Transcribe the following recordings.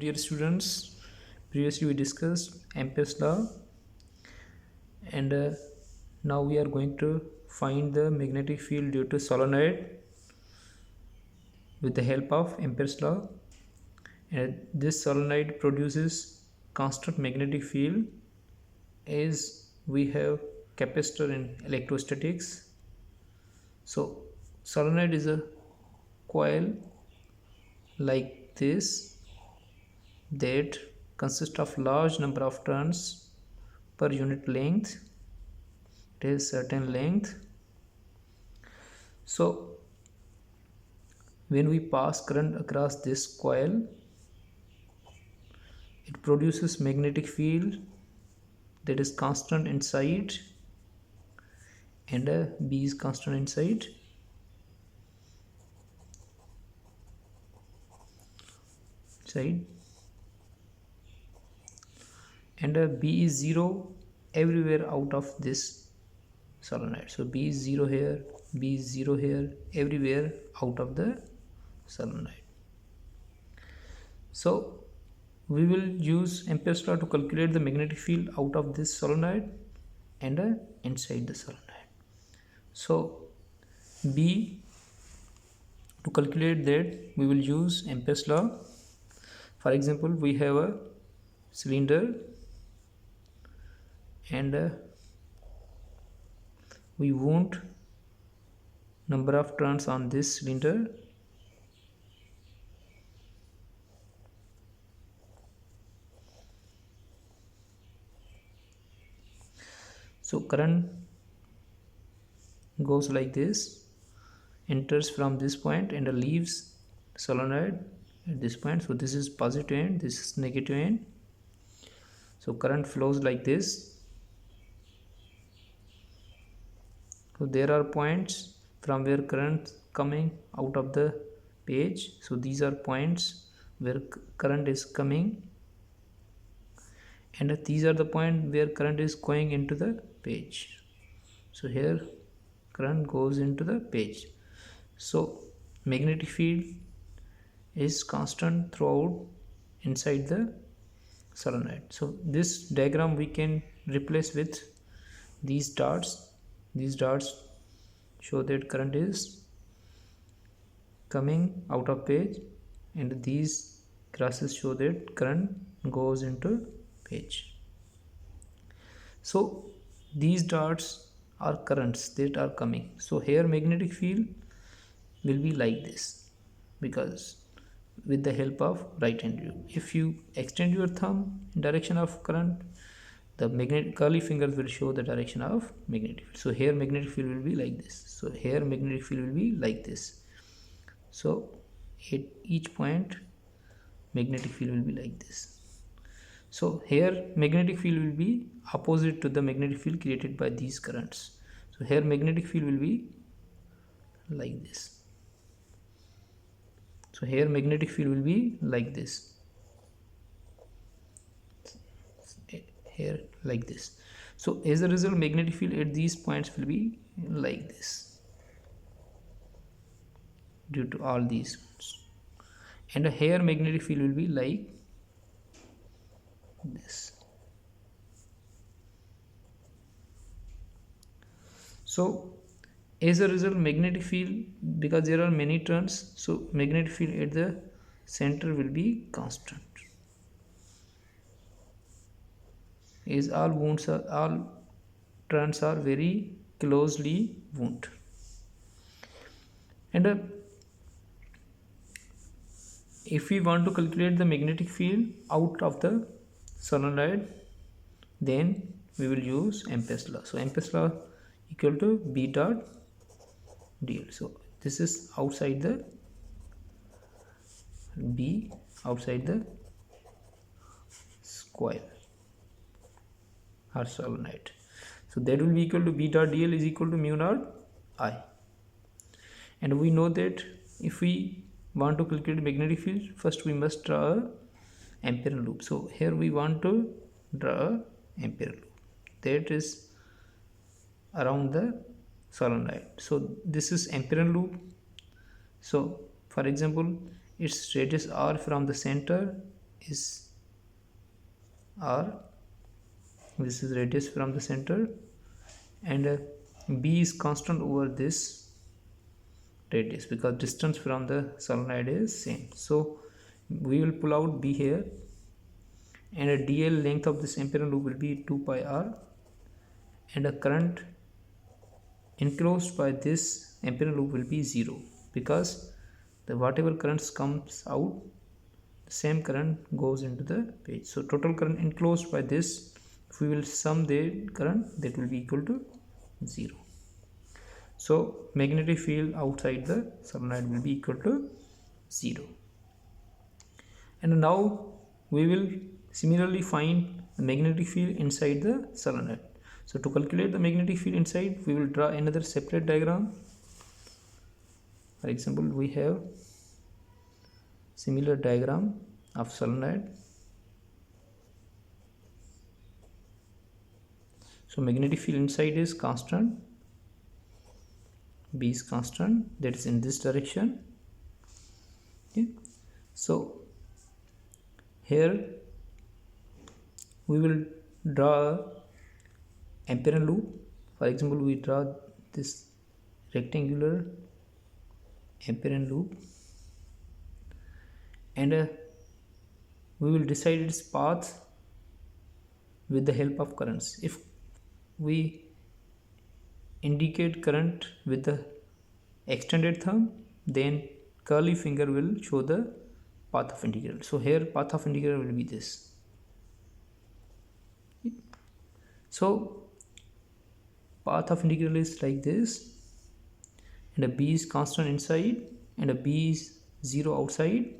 dear students. Previously we discussed Ampere's law, and now we are going to find the magnetic field due to solenoid with the help of Ampere's law. And this solenoid produces constant magnetic field as we have capacitor in electrostatics. So solenoid is a coil like this that consists of large number of turns per unit length. It has certain length. So when we pass current across this coil, it produces magnetic field that is constant inside, and B is constant inside. And B is 0 everywhere out of this solenoid. So B is 0 here, B is 0 here, everywhere out of the solenoid. So we will use Ampere's law to calculate the magnetic field out of this solenoid and inside the solenoid. So B, to calculate that, we will use Ampere's law. For example, we have a cylinder and we want number of turns on this cylinder. So current goes like this, enters from this point and leaves solenoid at this point. So this is positive end, this is negative end. So current flows like this. So there are points from where current coming out of the page. So these are points where current is coming, and these are the point where current is going into the page. So here current goes into the page. So magnetic field is constant throughout inside the solenoid. So this diagram we can replace with these dots. These dots show that current is coming out of page, and these crosses show that current goes into page. So these dots are currents that are coming. So here magnetic field will be like this, because with the help of right hand rule, if you extend your thumb in direction of current, the magnetic curly fingers will show the direction of magnetic field. So here magnetic field will be like this. So here magnetic field will be like this. So at each point magnetic field will be like this. So here magnetic field will be opposite to the magnetic field created by these currents. So here magnetic field will be like this. So here magnetic field will be like this. Here like this. So as a result, magnetic field at these points will be like this due to all these ones. And here magnetic field will be like this. So as a result, magnetic field, because there are many turns, so magnetic field at the center will be constant, as all turns are very closely wound. And if we want to calculate the magnetic field out of the solenoid, then we will use Ampere's law. So Ampere's law equal to B dot dl. So this is outside the B, outside the coil or solenoid. So that will be equal to B dot dl is equal to mu naught I. And we know that if we want to calculate magnetic field, first we must draw a Ampere loop. So here we want to draw a Ampere loop that is around the solenoid. So this is Ampere loop. So for example, its radius r from the center is r, this is radius from the center, and b is constant over this radius because distance from the solenoid is same. So we will pull out b here, and a dl length of this ampere loop will be 2 pi r, and a current enclosed by this ampere loop will be 0 because the whatever currents comes out, the same current goes into the page. So total current enclosed by this, if we will sum the current, that will be equal to 0. So magnetic field outside the solenoid will be equal to 0. And now we will similarly find the magnetic field inside the solenoid. So to calculate the magnetic field inside, we will draw another separate diagram. For example, we have similar diagram of solenoid. So magnetic field inside is constant, B is constant, that is in this direction. Okay. So here we will draw ampere loop. For example, we draw this rectangular ampere loop, and we will decide its path with the help of currents. If we indicate current with the extended thumb, then curly finger will show the path of integral. So here path of integral will be this. So path of integral is like this, and a b is constant inside, and a b is 0 outside,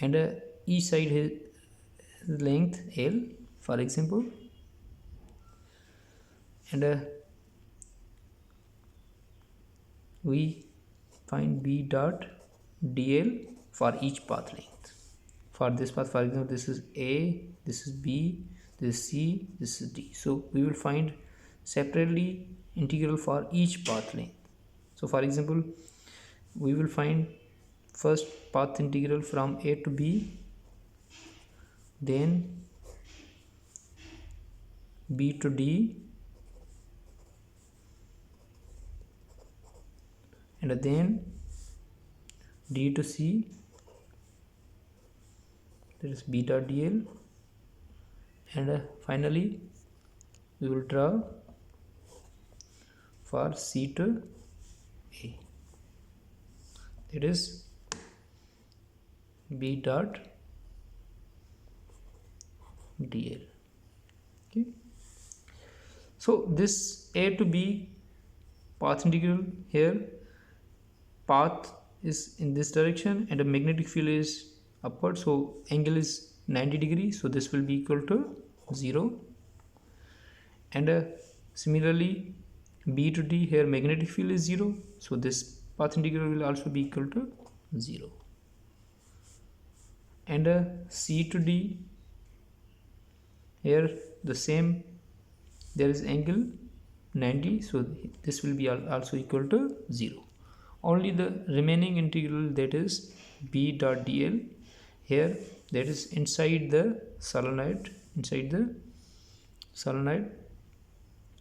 and each side has length L, for example, and we find b dot dl for each path length. For this path, for example, this is A, this is B, this is C, this is D. So we will find separately integral for each path length. So for example, we will find first path integral from A to B, then B to D, and then D to C, that is B dot dl, and finally we will draw for C to A, that is B dot dl. Okay. So this A to B path integral, here path is in this direction and the magnetic field is upward, so angle is 90 degrees, so this will be equal to 0, and similarly B to D, here magnetic field is 0, so this path integral will also be equal to 0, and C to D, here the same, there is angle 90, so this will be also equal to 0. Only the remaining integral, that is B dot dl, here that is inside the solenoid,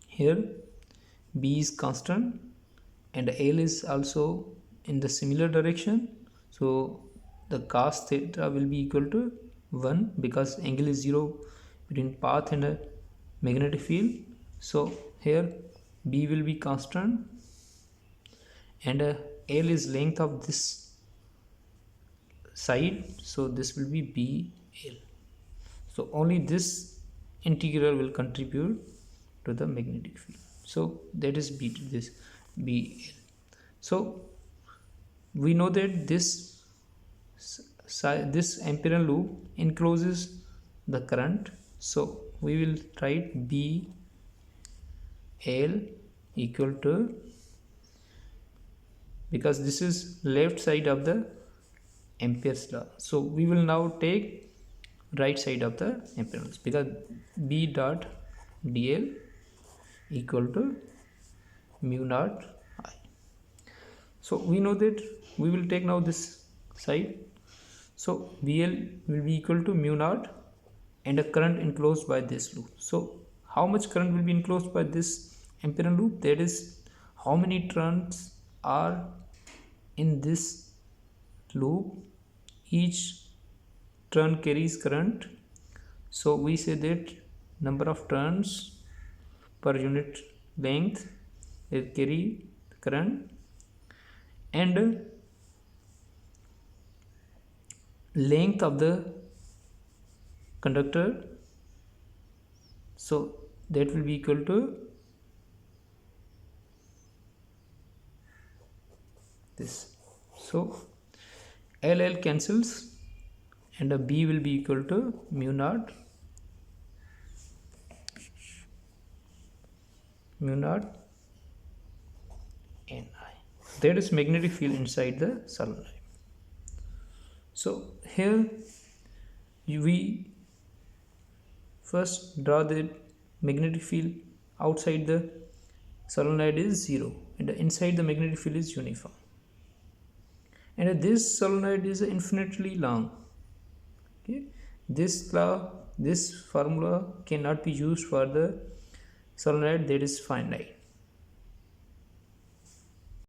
here B is constant and L is also in the similar direction, so the cos theta will be equal to 1 because angle is 0 between path and a magnetic field. So here B will be constant, and L is length of this side, so this will be BL. So only this integral will contribute to the magnetic field, so that is this BL. So we know that this ampere loop encloses the current, so we will write BL equal to, because this is left side of the Ampere's law, so we will now take right side of the Ampere's, because B dot dl equal to mu naught I. So we know that we will take now this side, So VL will be equal to mu naught and a current enclosed by this loop. So how much current will be enclosed by this ampere loop? That is how many turns are in this loop. Each turn carries current. So we say that number of turns per unit length will carry current, and length of the conductor, so that will be equal to this. So LL cancels and a B will be equal to mu naught Ni. That is magnetic field inside the solenoid. So here we first draw the magnetic field outside the solenoid is 0 and inside the magnetic field is uniform, and this solenoid is infinitely long. Okay, this formula cannot be used for the solenoid that is finite.